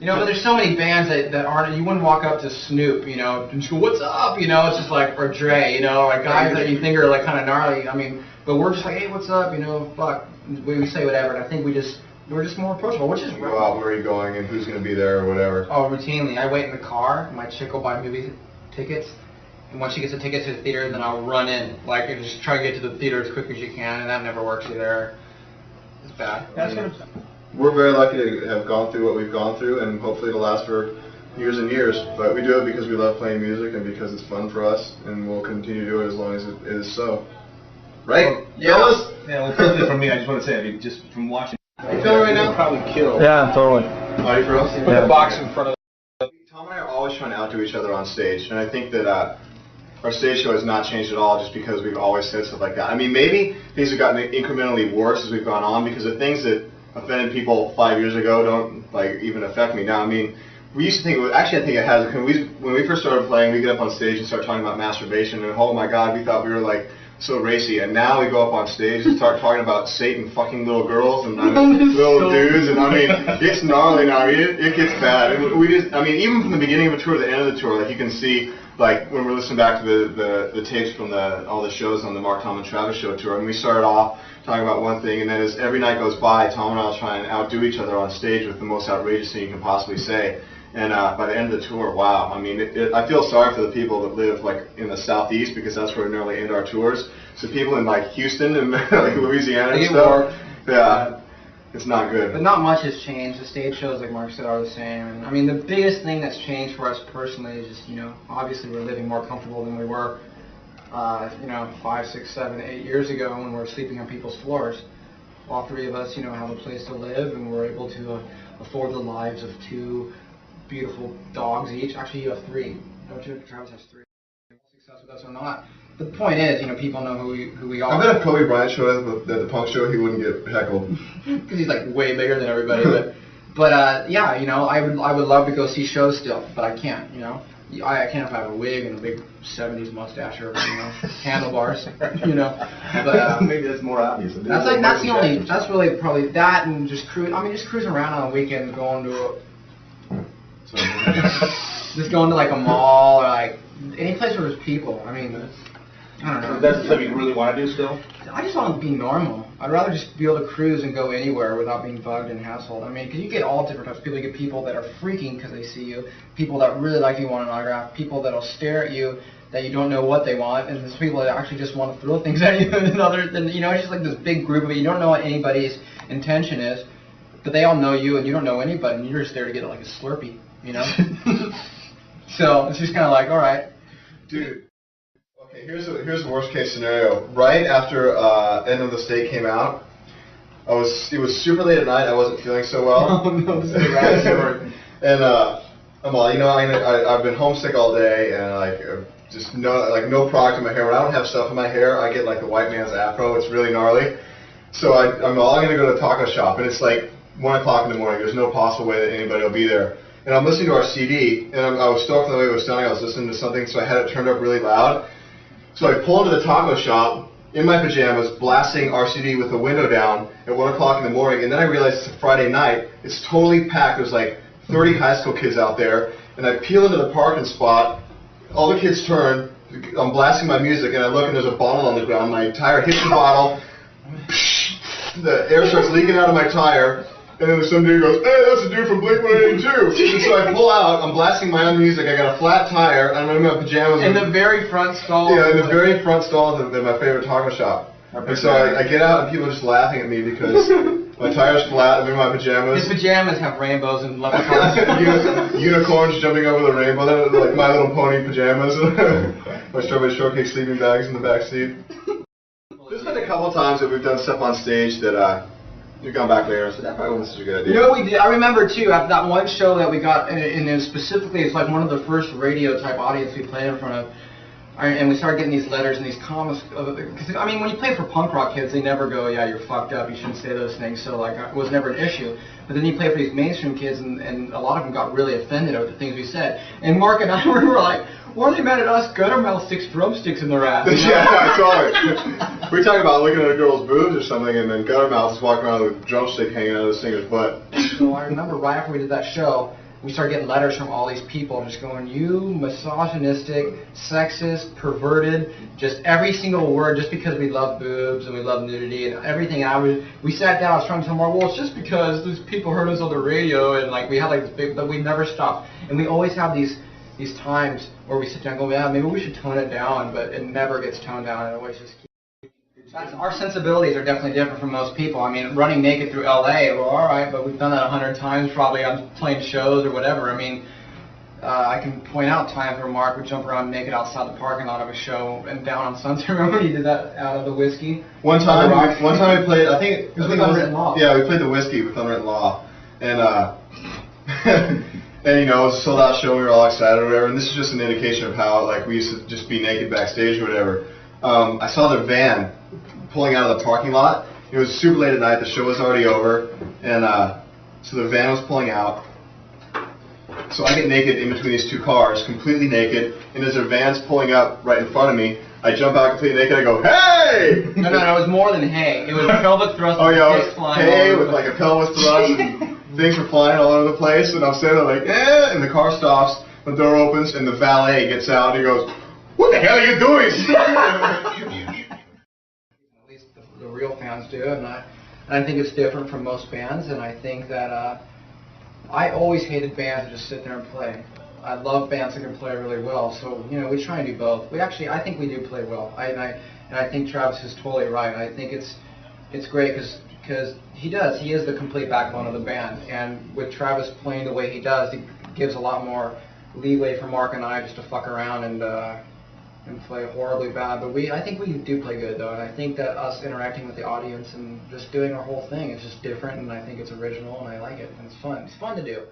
You know, but there's so many bands that aren't. You wouldn't walk up to Snoop, you know, and just go, "What's up?" You know, it's just like, or Dre, you know, like guys that you think are like kind of gnarly. I mean, but we're just like, "Hey, what's up?" You know, fuck. We say whatever, and I think we're just more approachable, which is. You go out, where are you going, and who's going to be there, or whatever. Oh, routinely. I wait in the car. My chick will buy movie tickets, and once she gets a ticket to the theater, then I'll run in, like, and just try to get to the theater as quick as you can, and that never works either. It's bad. We're very lucky to have gone through what we've gone through, and hopefully it'll last for years and years. But we do it because we love playing music and because it's fun for us, and we'll continue to do it as long as it is so. Right? Well, yeah. Yeah, well, personally for me, I just want to say, I mean, just from watching. You feel it right now? Probably kill. Yeah, totally. Are you for us? Put the box in front of. Tom and I are always trying to outdo each other on stage, and I think that our stage show has not changed at all just because we've always said stuff like that. I mean, maybe things have gotten incrementally worse as we've gone on because the things that offended people 5 years ago don't like even affect me now. I mean, we used to think, actually I think it has, when we first started playing, we get up on stage and start talking about masturbation, and oh my god, we thought we were like so racy, and now we go up on stage and start talking about Satan fucking little girls and little dudes, and I mean, it's gnarly now. I mean, it gets bad. And we just, I mean, even from the beginning of a tour to the end of the tour, like you can see, like when we're listening back to the tapes from all the shows on the Mark, Tom, and Travis show tour, and we started off talking about one thing, and then as every night goes by, Tom and I will try and outdo each other on stage with the most outrageous thing you can possibly say. And by the end of the tour, wow, I mean, I feel sorry for the people that live like in the southeast because that's where we normally end our tours. So people in like Houston and like Louisiana and stuff, yeah, it's not good. But not much has changed. The stage shows, like Mark said, are the same. And I mean, the biggest thing that's changed for us personally is just, you know, obviously we're living more comfortable than we were, you know, 5, 6, 7, 8 years ago when we were sleeping on people's floors. All three of us, you know, have a place to live, and we're able to afford the lives of 2 beautiful dogs each. Actually, you have 3. Don't you? Travis has 3. Success with us or not. But the point is, you know, people know who we are. I bet if Kobe Bryant showed up at the punk show, he wouldn't get heckled. Because he's like way bigger than everybody. But yeah, you know, I would love to go see shows still, but I can't. You know, I can't if I have a wig and a big 70s mustache or, you know, handlebars. You know, but maybe that's more obvious. That's really probably that, and just cruising around on a weekend, going to just going to like a mall or like any place where there's people. I mean, I don't know. That's something you really want to do still? I just want to be normal. I'd rather just be able to cruise and go anywhere without being bugged and hassled. I mean, because you get all different types of people. You get people that are freaking because they see you, people that really like you, want an autograph, people that'll stare at you that you don't know what they want, and there's people that actually just want to throw things at you, and others, and you know, it's just like this big group of it. You don't know what anybody's intention is, but they all know you, and you don't know anybody, and you're just there to get like a Slurpee, you know? So it's just kind of like, all right. Dude, okay, here's the worst case scenario. Right after End of the State came out, it was super late at night. I wasn't feeling so well. Oh no, this is a bad story. And I'm all, you know, I've been homesick all day, and like just no product in my hair. When I don't have stuff in my hair, I get like the white man's afro. It's really gnarly. So I'm gonna go to a taco shop, and it's like 1 o'clock in the morning. There's no possible way that anybody will be there. And I'm listening to our CD, and I was stoked the way it was sounding. I was listening to something, so I had it turned up really loud. So I pull into the taco shop in my pajamas, blasting our CD with the window down at 1 o'clock in the morning, and then I realized it's a Friday night. It's totally packed. There's like 30 high school kids out there, and I peel into the parking spot. All the kids turn. I'm blasting my music, and I look, and there's a bottle on the ground. My tire hits the bottle. The air starts leaking out of my tire. And then some dude goes, "Hey, that's a dude from Blink-182." And so I pull out, I'm blasting my own music, I got a flat tire, I'm in my pajamas. In the very front stall? Yeah, in the very front stall of my favorite taco shop. And so I get out, and people are just laughing at me because my tire's flat, I'm in my pajamas. His pajamas have rainbows and leprechauns. Unicorns jumping over the rainbow, they're like My Little Pony pajamas. My Strawberry Shortcake sleeping bags in the back seat. There's been a couple times that we've done stuff on stage that we've gone back later and said, that probably wasn't such a good idea. You know what we did? I remember too, at that one show that we got, and it was specifically, it's like one of the first radio type audience we played in front of, and we started getting these letters and these comments, because I mean, when you play for punk rock kids, they never go, yeah, you're fucked up, you shouldn't say those things, so like, it was never an issue. But then you play for these mainstream kids, and a lot of them got really offended over the things we said. And Mark and I were like, why are they mad at us? Guttermouth sticks drumsticks in their ass. Yeah, I saw it. We talk about looking at a girl's boobs or something, and then Guttermouth is walking around with a drumstick hanging out of the singer's butt. So I remember right after we did that show, we started getting letters from all these people just going, you misogynistic, sexist, perverted, just every single word, just because we love boobs and we love nudity and everything. And we sat down, I was trying to tell Mark, well, it's just because these people heard us on the radio and like we had like this big, but we never stopped. And we always have these times where we sit down and go, yeah, maybe we should tone it down, but it never gets toned down. It always just keeps. Our sensibilities are definitely different from most people. I mean, running naked through LA, well, all right, but we've done that 100 times probably on playing shows or whatever. I mean, I can point out times where Mark would jump around naked outside the parking lot of a show and down on Sunset. Remember he did that out of the whiskey? One time we played, I think it was Unwritten Law. Yeah, we played the whiskey with Unwritten Law. And, and you know, it was a sold out show, we were all excited or whatever, and this is just an indication of how, like, we used to just be naked backstage or whatever. I saw their van pulling out of the parking lot. It was super late at night, the show was already over, and so the van was pulling out. So I get naked in between these two cars, completely naked, and as their van's pulling up right in front of me, I jump out completely naked, I go, hey! No, it was more than hey. It was pelvic thrust. Oh yeah, it was hey, with like a pelvis thrust, and things were flying all over the place, and I'm standing there like, eh, and the car stops, the door opens, and the valet gets out, and he goes, what the hell are you doing? At least the real fans do, and I think it's different from most bands, and I think that I always hated bands that just sit there and play. I love bands that can play really well, so you know we try and do both. I think we do play well. And I think Travis is totally right. I think it's great because he is the complete backbone of the band, and with Travis playing the way he does, he gives a lot more leeway for Mark and I just to fuck around and play horribly bad. But I think we do play good though, and I think that us interacting with the audience and just doing our whole thing is just different, and I think it's original, and I like it, and it's fun. It's fun to do.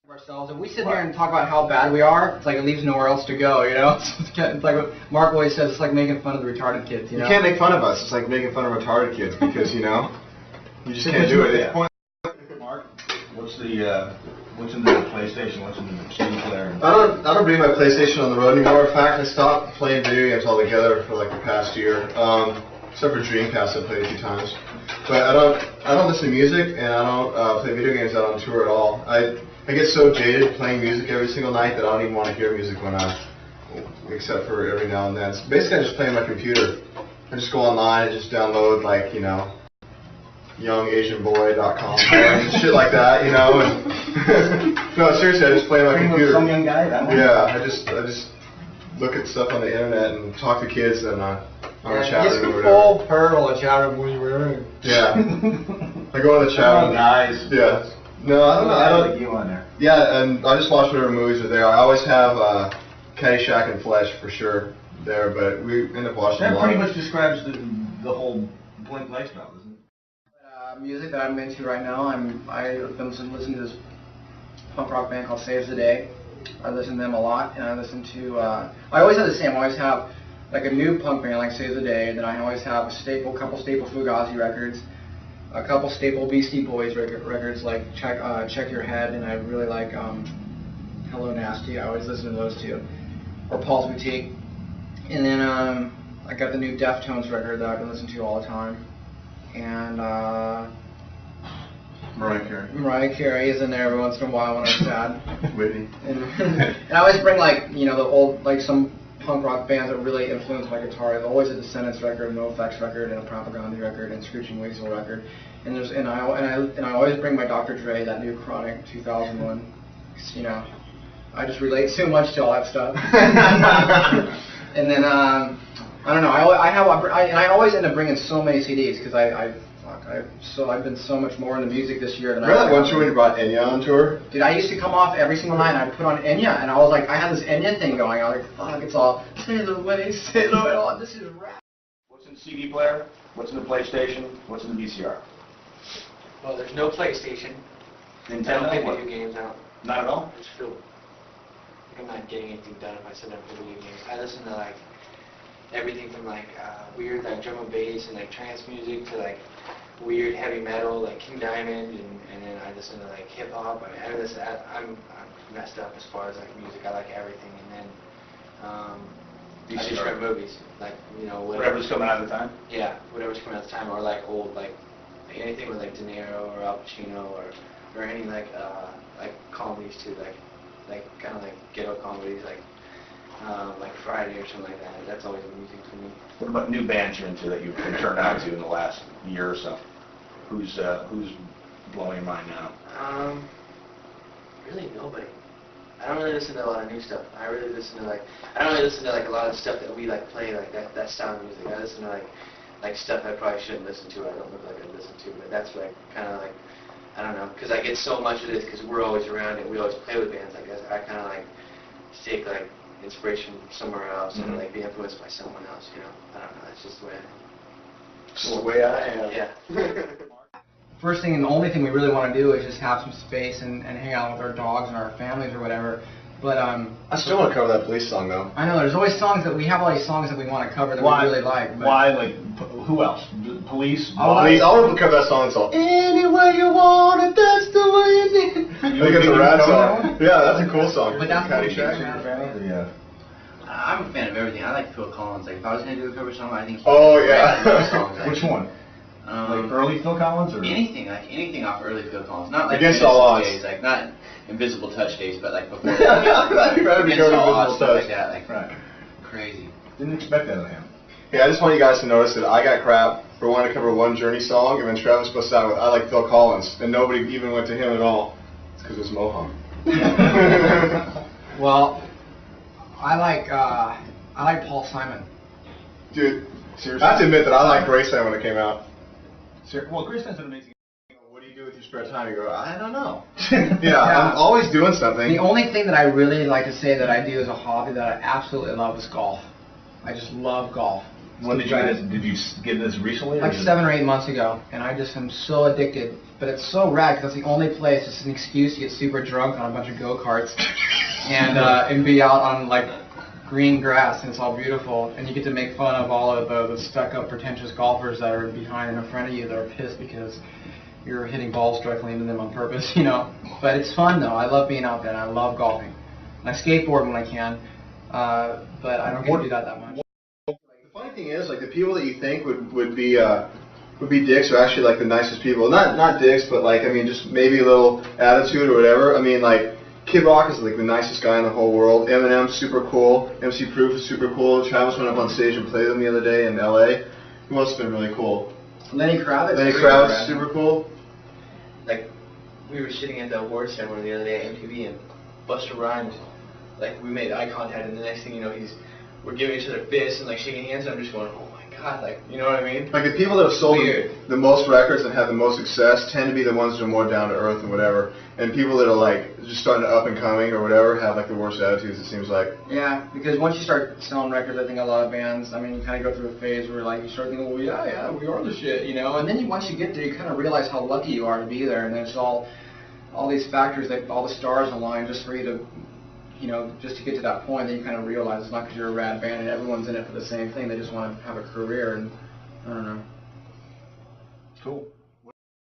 Ourselves. If we sit here and talk about how bad we are, it's like it leaves nowhere else to go, you know? It's like what Mark always says, it's like making fun of the retarded kids, you know? You can't make fun of us. It's like making fun of retarded kids because, you know, you just can't do it. It's pointless. Mark, what's in the PlayStation? What's in the CD player? I don't bring my PlayStation on the road anymore. In fact, I stopped playing video games altogether for like the past year. Except for Dreamcast, I played a few times. But I don't listen to music, and I don't play video games out on tour at all. I get so jaded playing music every single night that I don't even want to hear music except for every now and then. So basically, I just play on my computer. I just go online and just download, like, you know, youngasianboy.com and shit like that, you know. And no, seriously, I just play on my computer. Some young guy, that one? Yeah, I just look at stuff on the internet and talk to kids and on the chat room or whatever. Full pearl of chat room when you were in. Yeah. I go on the chat room. Nice. Yeah. No, I don't know. I don't. You on there? Yeah, and I just watch whatever movies are there. I always have Caddyshack and Flesh for sure there, but we end up watching a lot. That pretty much describes the whole Blink lifestyle, doesn't it? Music that I'm into right now, I've been listening to this punk rock band called Saves the Day. I listen to them a lot, and I listen to. I always have the same. I always have like a new punk band like Saves the Day, and then I always have a couple staple Fugazi records. A couple staple Beastie Boys records like Check Your Head, and I really like Hello Nasty. I always listen to those two, or Paul's Boutique. And then I got the new Deftones record that I've been listening to all the time, and Mariah Carey is in there every once in a while when I'm sad. Whitney. And I always bring like the old some punk rock bands that really influenced my guitar. There's always a Descendants record, a NoFX record, and a Propaganda record, and Screeching Weasel record. And I always bring my Dr. Dre, that new Chronic 2001. You know, I just relate so much to all that stuff. And then I don't know. I always end up bringing so many CDs because I've been so much more into music this year than I. Remember that one tour when you brought Enya on tour? Dude, I used to come off every single night and I'd put on Enya, and I was like, I had this Enya thing going. I was like, fuck, it's all sail away, oh, this is rap. What's in the CD player? What's in the PlayStation? What's in the VCR? Well, there's no PlayStation. Nintendo? I don't play What? video games out. Not at all? I just feel like I'm not getting anything done if I sit down and play video games. I listen to like everything from like weird like drum and bass and like trance music to like weird heavy metal like King Diamond, and then I listen to like hip hop. I'm messed up as far as like music. I like everything, and then I just rent movies, like Whatever's coming out at the time? Yeah, whatever's coming out at the time, or like old like anything with like De Niro or Al Pacino or any like Call Me comedies too, like kind of like ghetto comedies, like Friday or something like that. That's always amusing to me. What about new bands you're into that you've been turned on to in the last year or so? Who's blowing your mind now? Really nobody. I don't really listen to a lot of new stuff. I don't really listen to like a lot of stuff that we like play like that style of music. I listen to like stuff I probably shouldn't listen to. I don't look like I listen to, but that's like kind of like, I don't know, because I get so much of this because we're always around it. We always play with bands. Like I kind of like take like inspiration from somewhere else and like be influenced by someone else. You know, I don't know. That's just the way I am. Just the way I am. Yeah. First thing and the only thing we really want to do is just have some space and hang out with our dogs and our families or whatever. But I still want to cover that Police song though. I know there's always songs that we have all these songs that we want to cover that we really like. But Why? Like, who else? Police? Police. I want to cover that song. It's all any way you want it, that's the way you need it. I think it's a rad song. Yeah, that's a cool song. But that's Caddyshack. Yeah. I'm a fan of everything. I like Phil Collins. Like if I was gonna do a cover song, I think. Oh yeah. Songs, Which one? Like early Phil Collins or anything off early Phil Collins. Not like Against All Odds. days, like not Invisible Touch days, but like before. I'd rather be Against going All to Odds, Invisible stuff Touch. like that, like right? crazy. Didn't expect that of him. Hey, I just want you guys to notice that I got crap for wanting to cover one Journey song, and then Travis busts out with I like Phil Collins, and nobody even went to him at all. It's because it's Mohawk. well, I like Paul Simon. Dude, seriously. I have to admit that I liked Graceland when it came out. Well, Graceland's an amazing. What do you do with your spare time? You go, I don't know. Yeah, I'm always doing something. The only thing that I really like to say that I do as a hobby that I absolutely love is golf. I just love golf. When did you get this? Did you get this recently? Like 7 or 8 months ago, and I just am so addicted. But it's so rad because that's the only place. It's an excuse to get super drunk on a bunch of go-karts and be out on like green grass, and it's all beautiful. And you get to make fun of all of the stuck-up, pretentious golfers that are behind and in front of you that are pissed because you're hitting balls directly into them on purpose, you know. But it's fun though. I love being out there, and I love golfing. And I skateboard when I can, but I don't get to do that much. The funny thing is, like the people that you think would be dicks are actually like the nicest people. Not dicks, but like I mean, just maybe a little attitude or whatever. I mean, like Kid Rock is like the nicest guy in the whole world. Eminem's super cool. MC Proof is super cool. Travis went up on stage and played with them the other day in L.A. Who else has been really cool? Lenny Kravitz. Lenny Kravitz is super cool. Like, we were sitting at the awards ceremony the other day at MTV, and Busta Rhymes, like, we made eye contact, and the next thing you know, we're giving each other fists and like shaking hands, and I'm just going, oh my god, like, you know what I mean? Like the people that have sold Weird. the most records and have the most success tend to be the ones that are more down to earth and whatever. And people that are like just starting to up and coming or whatever have like the worst attitudes, it seems like. Yeah, because once you start selling records, I think a lot of bands, I mean, you kind of go through a phase where like you start thinking, well, yeah, we are the shit, you know. And then once you get there, you kind of realize how lucky you are to be there, and then it's all these factors that all the stars align just for you to, you know, just to get to that point. Then you kind of realize it's not because you're a rad band and everyone's in it for the same thing. They just want to have a career, and I don't know. Cool.